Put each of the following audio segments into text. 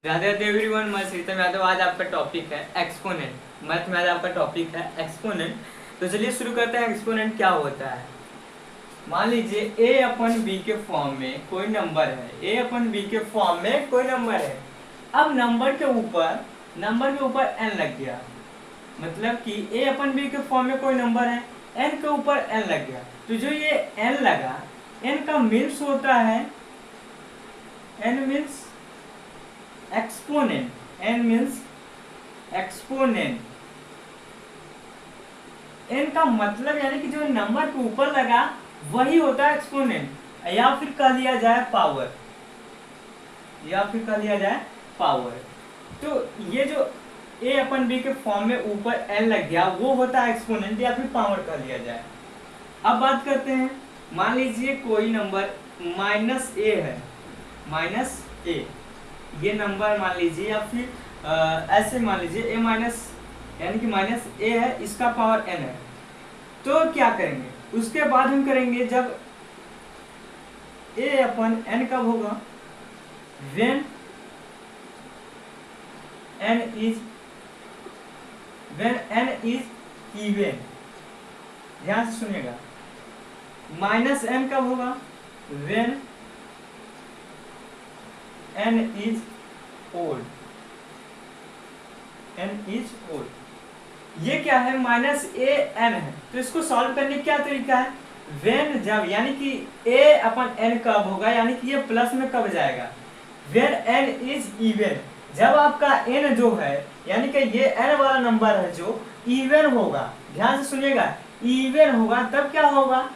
Radhe Radhe everyone, मैं श्रीतम यादव। आज आपका टॉपिक है एक्सपोनेंट। मैथ में आज आपका टॉपिक है एक्सपोनेंट। तो चलिए शुरू करते हैं। एक्सपोनेंट क्या होता है? मान लीजिए a अपन b के फॉर्म में कोई नंबर है। a अपन b के फॉर्म में कोई नंबर है। अब नंबर के ऊपर n लग गया, मतलब कि a अपन b के फॉर्म में कोई नंबर है, n के ऊपर n लग गया। तो जो ये n लगा, n का मीन्स होता है, n means exponent. n means exponent. n का मतलब यानी कि जो नंबर के ऊपर लगा वही होता है एक्सपोनेंट, या फिर कह लिया जाए पावर। तो ये जो a अपन b के फॉर्म में ऊपर n लग गया वो होता है एक्सपोनेंट, या फिर पावर कह लिया जाए। अब बात करते हैं। मान लीजिए कोई नंबर -a है, -a ये नंबर मान लीजिए, या फिर ऐसे मान लीजिए a माइनस, यानी कि -a है, इसका पावर n है। तो क्या करेंगे? उसके बाद हम करेंगे जब a अपन n कब होगा, when n is even। ध्यान से सुनिएगा। -n कब होगा? when n is odd। ये क्या है? -an है। तो इसको सॉल्व करने का क्या तरीका है? when जब, यानी कि a अपन n कब होगा, यानी कि ये प्लस में कब जाएगा? when n is even। जब आपका n जो है, यानी कि ये n वाला नंबर है जो इवन होगा, ध्यान से सुनिएगा, इवन होगा, तब क्या होगा?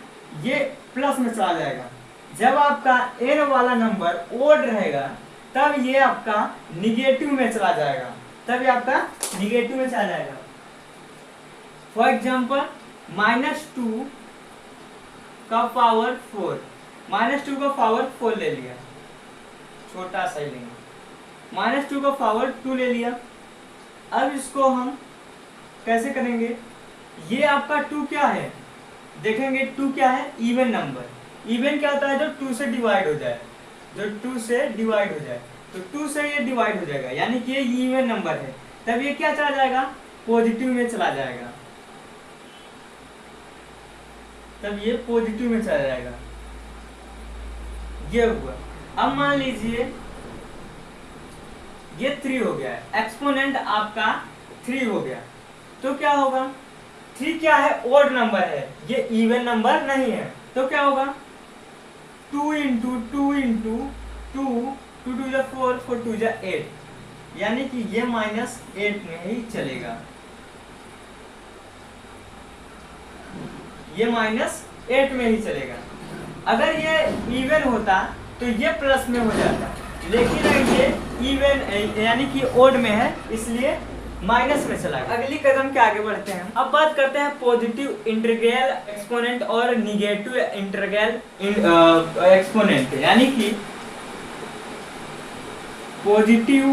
ये प्लस में चला जाएगा। जब आपका n वाला नंबर ओड रहेगा तब ये आपका निगेटिव में चला जाएगा, फॉर एग्जाम्पल -2 का पावर 4, -2 का पावर 4 ले लिया, छोटा सा ही लेंगे। -2 का पावर 2 ले लिया। अब इसको हम कैसे करेंगे? ये आपका 2 क्या है? देखेंगे 2 क्या है? Even number. इवन क्या होता है? जो 2 से डिवाइड हो जाए, तो 2 से ये डिवाइड हो जाएगा, यानी कि ये इवन नंबर है। तब ये क्या चला जाएगा? पॉजिटिव में चला जाएगा, ये हुआ। अब मान लीजिए ये 3 हो गया है, एक्सपोनेंट आपका 3 हो गया। तो क्या होगा? 3 क्या है? ओड नंबर है, ये इवन नंबर नहीं है। तो क्या होगा? 2 इंटू 2 इंटू 2, 2 2 जा 4, 4 2 जा 8, यानी कि ये -8 में ही चलेगा, अगर ये इवन होता तो ये प्लस में हो जाता, लेकिन ये इवन यानी कि ओड में है, इसलिए माइनस में चला गया। अगली कदम के आगे बढ़ते हैं। अब बात करते हैं पॉजिटिव इंटीग्रल एक्सपोनेंट और निगेटिव इंटीग्रल एक्सपोनेंट, यानी कि पॉजिटिव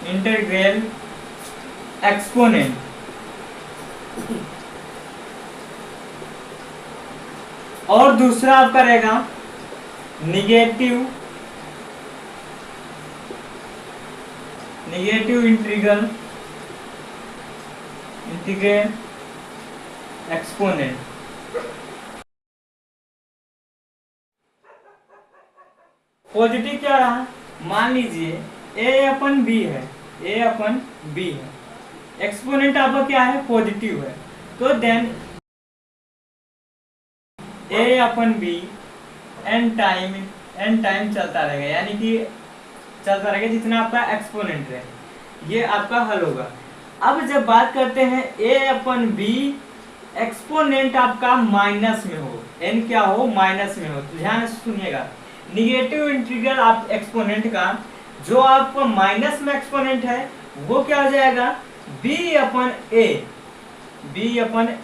इंटीग्रल एक्सपोनेंट और दूसरा आपका रहेगा निगेटिव इंटीग्रल एक्सपोनेंट। पॉजिटिव क्या रहा? मान लीजिए a अपन b है, एक्सपोनेंट आपका क्या है? पॉजिटिव है। तो देन a अपन b n टाइम चलता रहेगा, यानी कि चलता रहेगा जितना आपका एक्सपोनेंट है, ये आपका हल होगा। अब जब बात करते हैं a अपन b, एक्सपोनेंट आपका माइनस में हो, n क्या हो? माइनस में हो। तो ध्यान से सुनिएगा, निगेटिव इंटीग्रल आप एक्सपोनेंट का जो आपका माइनस में एक्सपोनेंट है वो क्या हो जाएगा? b अपन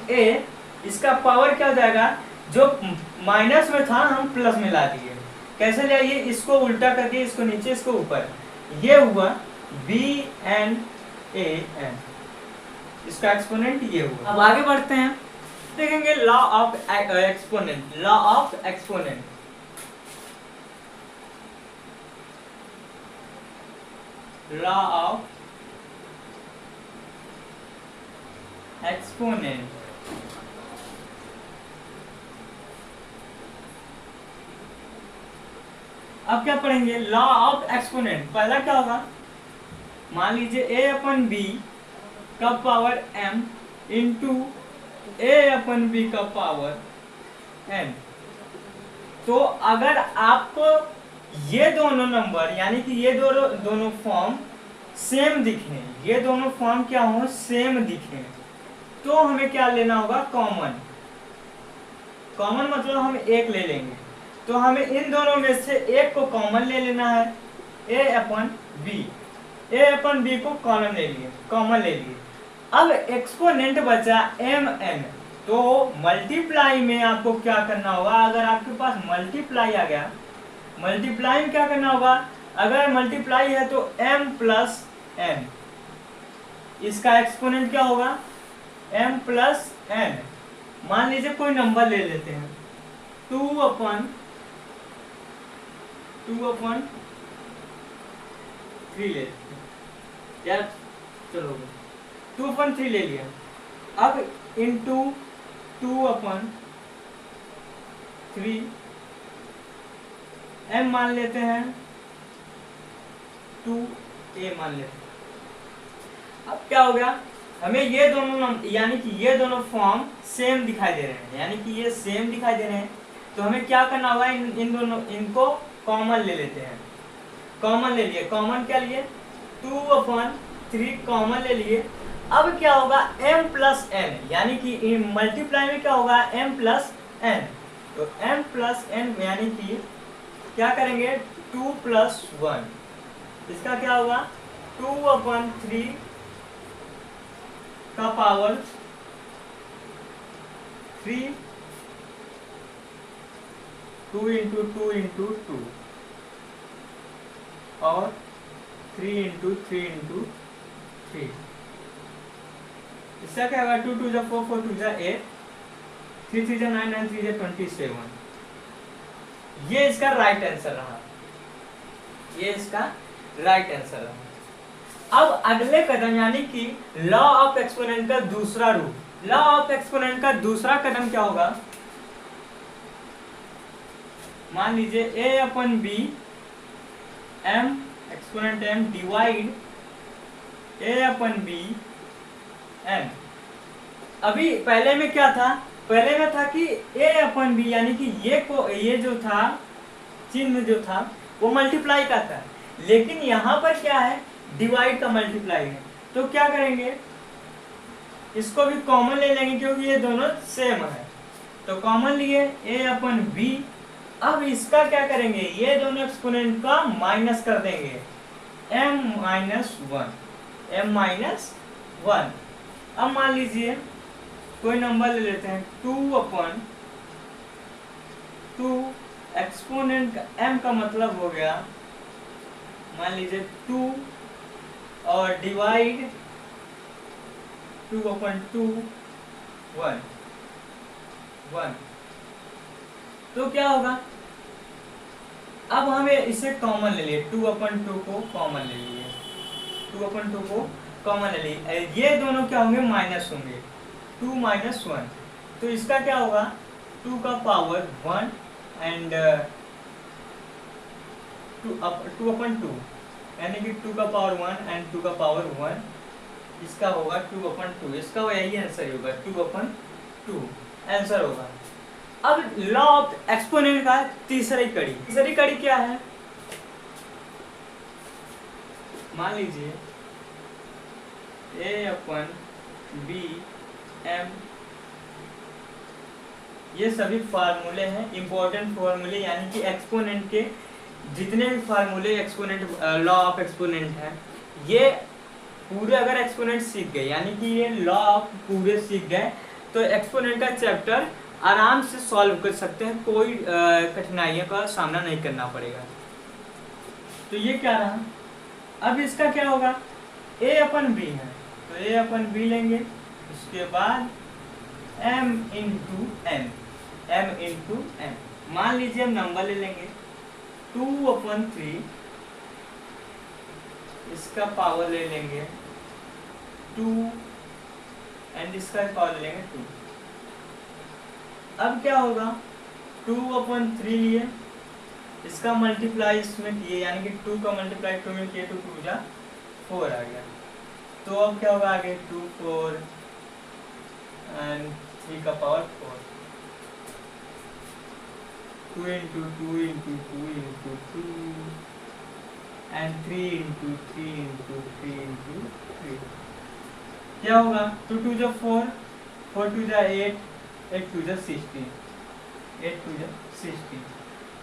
a, इसका पावर क्या हो जाएगा? जो माइनस में था हम प्लस में ला दिए। कैसे लाइए? इसको उल्टा करके, इसको नीचे, इसको ऊपर, ये हुआ bn an, इसका एक्सपोनेंट ये हुआ। अब आगे बढ़ते हैं, देखेंगे law of exponent. Law of exponent. अब क्या पढ़ेंगे, लॉ ऑफ एक्सपोनेंट। पहला क्या होगा, मान लीजिए ए अपन बी का पावर m इंटू ए अपन बी का पावर n। तो अगर आपको ये दोनों नंबर यानी कि ये दोनों फॉर्म सेम दिखे, ये दोनों फॉर्म क्या हो, सेम दिखे, तो हमें क्या लेना होगा, कॉमन। कॉमन मतलब हम एक ले लेंगे, तो हमें इन दोनों में से एक को कॉमन ले लेना है, a अपन b। a अपन b को कॉमन ले लिए, अब एक्सपोनेंट बचा mn। तो मल्टीप्लाई में आपको क्या करना होगा, अगर आपके पास मल्टीप्लाई आ गया, मल्टीप्लाई में क्या करना होगा, अगर मल्टीप्लाई है तो m प्लस n, इसका एक्सपोनेंट क्या होगा, m प्लस n। मान लीजिए कोई नंबर ले लेते हैं, 2 अपन 3 ले लेते हैं यार, चलो 2 अपन 3 ले लिया। अब इंटू 2 अपन 3 m मान लेते हैं, 2a मान लेते हैं। अब क्या हो गया, हमें ये दोनों यानी कि ये दोनों फॉर्म सेम दिखाई दे रहे हैं, यानी कि ये सेम दिखाई दे रहे हैं, तो हमें क्या करना होगा, इन दोनों इनको कॉमन ले लेते हैं। कॉमन ले लिए, कॉमन क्या लिए, 2 अपन 3 कॉमन ले लिए। अब क्या होगा, m प्लस n, यानी कि मल्टीप्लाई में क्या होगा, m प्लस n। तो m प्लस n यानी कि क्या करेंगे, 2 प्लस 1, इसका क्या होगा, 2 अपन 3 का पावर 3, 2 इंटू 2 इंटू 2 और 3 इंटू 3 इंटू 3। इसका क्या होगा, 2 2 जा 4 4 2 जा 8, 3 3 जा 9 9 3 जा 27। ये इसका राइट आंसर रहा, ये इसका राइट आंसर रहा। अब अगले कदम यानी कि लॉ ऑफ एक्सपोनेंट का दूसरा रूप, लॉ ऑफ एक्सपोनेंट का दूसरा कदम क्या होगा, मान लीजिए a अपन b m exponent m divide a अपन b m। अभी पहले में क्या था, पहले में था कि a अपन b यानी कि ये जो था चिन्ह जो था वो मल्टीप्लाई का था, लेकिन यहाँ पर क्या है, डिवाइड का मल्टीप्लाई है। तो क्या करेंगे, इसको भी कॉमन ले लेंगे क्योंकि ये दोनों सेम है, तो कॉमन लिए a अपन b। अब इसका क्या करेंगे, ये दोनों एक्सपोनेंट का माइनस कर देंगे, m माइनस 1। अब मान लीजिए कोई नंबर ले लेते हैं, 2 अपन 2 एक्सपोनेंट का m का मतलब हो गया, मान लीजिए 2 और डिवाइड 2 अपन 2 1। तो क्या होगा, अब हमें इसे कॉमन ले लिए, 2 अपन 2 को कॉमन ले लिए, 2 अपन 2 को कॉमन ले लिए, ये दोनों क्या होंगे, माइनस होंगे, 2 माइनस 1। तो इसका क्या होगा, 2 का पावर 1 एंड 2 अपन 2 यानी कि 2 का पावर 1 एंड 2 का पावर 1, इसका होगा 2 अपन 2, इसका यही आंसर होगा, 2 अपन 2 आंसर होगा। अब लॉ ऑफ एक्सपोनेंट का तीसरी कड़ी क्या है, मान लीजिए a अपन b m, ये सभी फार्मूले हैं, इंपॉर्टेंट फार्मूले, यानी कि एक्सपोनेंट के जितने भी फार्मूले एक्सपोनेंट लॉ ऑफ एक्सपोनेंट है, ये पूरे अगर एक्सपोनेंट सीख गए, यानी कि ये लॉ ऑफ पूरे सीख गए, तो एक्सपोनेंट का चैप्टर आराम से सॉल्व कर सकते हैं, कोई कठिनाइयों का सामना नहीं करना पड़ेगा। तो ये क्या रहा, अब इसका क्या होगा, a अपन b है, तो a अपन b लेंगे, उसके बाद m इंटू m, मान लीजिए हम नंबर ले लेंगे, 2 अपन 3 इसका पावर ले लेंगे 2 एंड इसका पावर ले लेंगे 2। अब क्या होगा, 2/3 लिए, इसका मल्टीप्लाई इसमें किए, यानी कि 2 का मल्टीप्लाई 2 में किए, 2 2 जा 4 आ गया। तो अब क्या होगा आगे, 2 4 एंड 3 का power 4, 2 into 2 into 2 into 2 and 3 into 3 into 3 into 3। क्या होगा, 2 2 जा 4, 4 2 जा 8, 8 2 जा 16, 8 2 जा 16,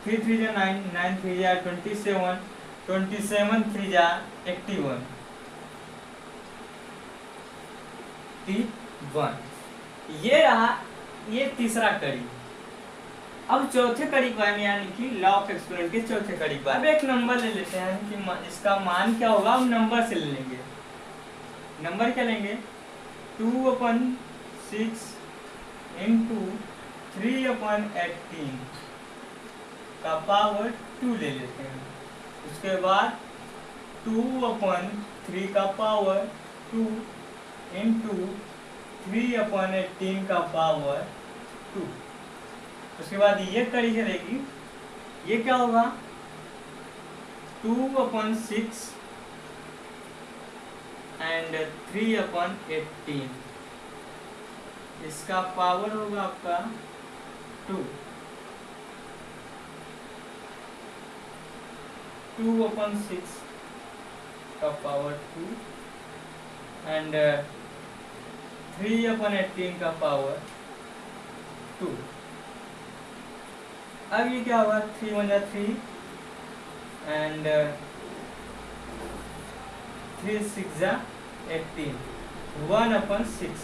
3 3 जा 9, 9 3 जा 27, 27 3 जा 81, 1। ये रहा ये तीसरा कड़ी। अब चौथे कड़ी पर, यानी कि लॉ ऑफ एक्सपोनेंट के चौथे कड़ी पर, अब एक नंबर ले लेते हैं कि इसका मान क्या होगा, हम नंबर से ले लेंगे। नंबर क्या लेंगे, 2/6 into 3/18 का पावर 2 ले लेते हैं। उसके बाद 2/3 का पावर 2 into 3/18 का पावर 2। उसके बाद ये कड़ी चलेगी, ये क्या होगा, 2/6 एंड 3/18, इसका पावर होगा आपका 2, 2/6 का पावर 2 एंड 3/18 का पावर 2। अब ये क्या होगा, 3 1 जा 3 एंड 3 6 जा 18, 1/6,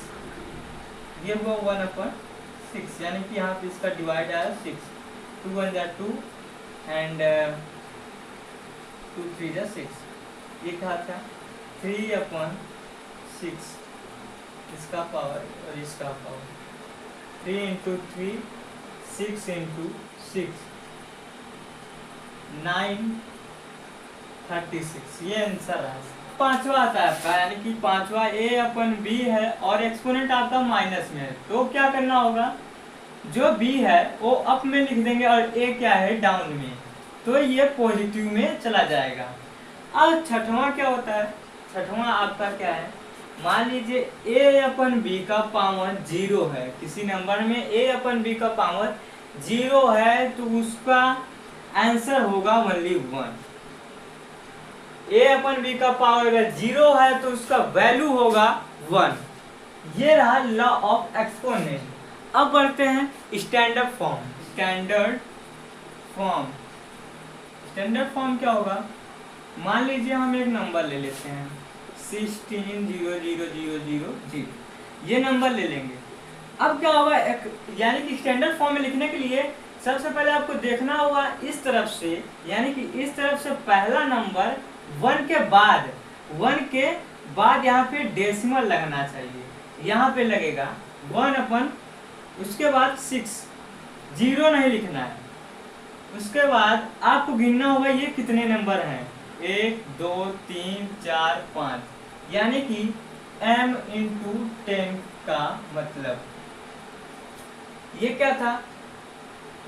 ये हुआ 1/6, यानी कि यहाँ पे इसका डिवाइड आया 6, 2 1 जा 2 एंड 2 3 जा 6। ये कहा था 3/6, इसका पावर और इसका पावर, 3 into 3, 6 into 6, 9 36, ये आंसर है। पांचवा आता है आपका, यानी कि पांचवा a/b है और एक्सपोनेंट आपका माइनस में है। तो क्या करना होगा, जो b है वो अप में लिख देंगे और a क्या है डाउन में, तो ये पॉजिटिव में चला जाएगा। अब छठवां क्या होता है, छठवां आपका क्या है, मान लीजिए a/b का पावर 0 है, किसी नंबर में a/b का पावर 0 है, तो उसका आंसर होगा ओनली 1। a/b का पावर अगर 0 है तो उसका वैल्यू होगा 1। ये रहा लॉ ऑफ एक्सपोनेंट। अब बढ़ते हैं स्टैंडर्ड फॉर्म। स्टैंडर्ड फॉर्म क्या होगा, मान लीजिए हम एक नंबर ले लेते हैं 16,0,0,0,0, ये नंबर ले लेंगे। अब क्या होगा, यानी कि स्टैंडर्ड फॉर्म में लिखने के लिए सबसे पहले आपको देखना होगा इस तरफ से, यानी कि इस तरफ से पहला नंबर 1 के बाद यहाँ पे डेसिमल लगना चाहिए, यहाँ पे लगेगा 1/, उसके बाद 6, 0 नहीं लिखना है। उसके बाद आपको गिनना होगा ये कितने नंबर हैं, 1 2 3 4 5, यानी कि m into 10 का मतलब ये क्या था,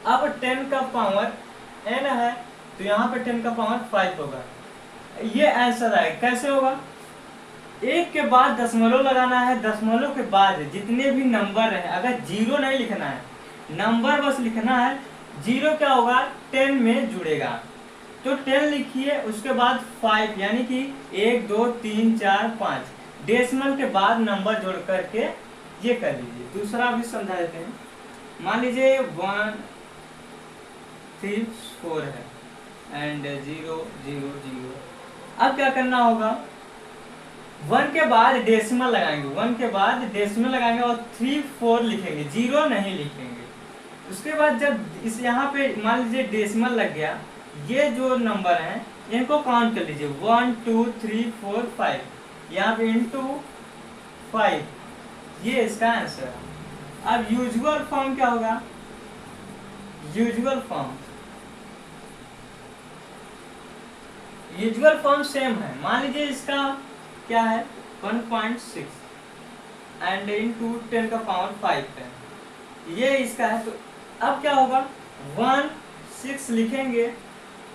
अब 10 का पावर n है तो यहाँ पे 10 का पावर 5 होगा। ये आंसर है। कैसे होगा, 1 के बाद दशमलव लगाना है, दशमलव के बाद जितने भी नंबर हैं, अगर 0 नहीं लिखना है, नंबर बस लिखना है, 0 क्या होगा 10 में जुड़ेगा, तो 10 लिखिए, उसके बाद 5, यानी कि 1 2 3 4 5, डेसिमल के बाद नंबर जोड़ करके ये कर लीजिए। दूसरा भी समझा देते हैं, मान लीजिए 1 3 4 है एंड 0 0 0। अब क्या करना होगा, 1 के बाद डेसिमल लगाएंगे, 1 के बाद डेसिमल लगाएंगे और 3 4 लिखेंगे, 0 नहीं लिखेंगे। उसके बाद जब इस यहाँ पे मान लीजिए डेसिमल लग गया, ये जो नंबर हैं इनको काउंट कर लीजिए, 1 2 3 4 5, यहाँ पे इंटू 5, ये इसका आंसर है। अब यूजुअल फॉर्म क्या होगा, यूजुअल फॉर्म सेम है। मान लीजिए इसका क्या है 1.6 एंड इनटू 10 का पावर 5 है, ये इसका है। तो अब क्या होगा 1 6 लिखेंगे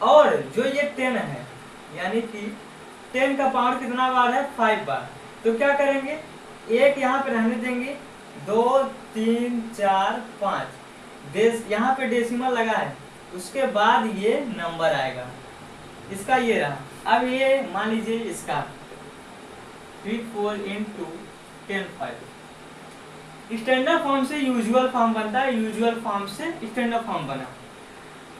और जो ये 10 है यानी कि 10 का पावर कितना बार है 5 बार। तो क्या करेंगे एक यहाँ पे रहने देंगे 2 3 4 5 यहाँ पे डेसिमल लगा है, उसके बाद ये नंबर आएगा इसका ये रहा। अब ये मान लीजिए इसका 3 4 इंटू 10 5 स्टैंडर्ड फॉर्म से यूजुअल फॉर्म बनता है, यूजुअल फॉर्म से स्टैंडर्ड फॉर्म बना।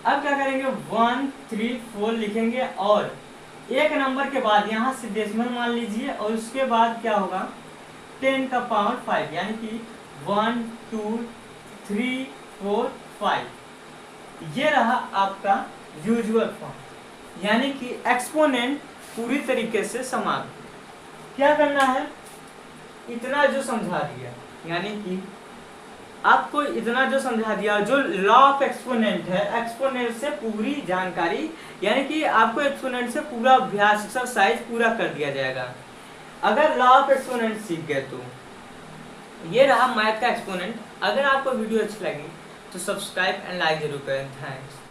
अब क्या करेंगे 1 3 4 लिखेंगे और एक नंबर के बाद यहाँ से डेसिमल मान लीजिए और उसके बाद क्या होगा 10 का पावर 5 यानी कि 1 2 3 4 5 ये रहा आपका यूजुअल फॉर्म। यानी कि एक्सपोनेंट पूरी तरीके से समान। क्या करना है इतना जो समझा दिया, यानी कि आपको इतना जो समझा दिया, जो लॉ ऑफ एक्सपोनेंट है, एक्सपोनेंट से पूरी जानकारी, यानी कि आपको एक्सपोनेंट से पूरा अभ्यास एक्सरसाइज पूरा कर दिया जाएगा अगर लॉ ऑफ एक्सपोनेंट सीख गए तो। ये रहा मैथ का एक्सपोनेंट। अगर आपको वीडियो अच्छी लगी तो सब्सक्राइब एंड लाइक जरूर करें। थैंक्स।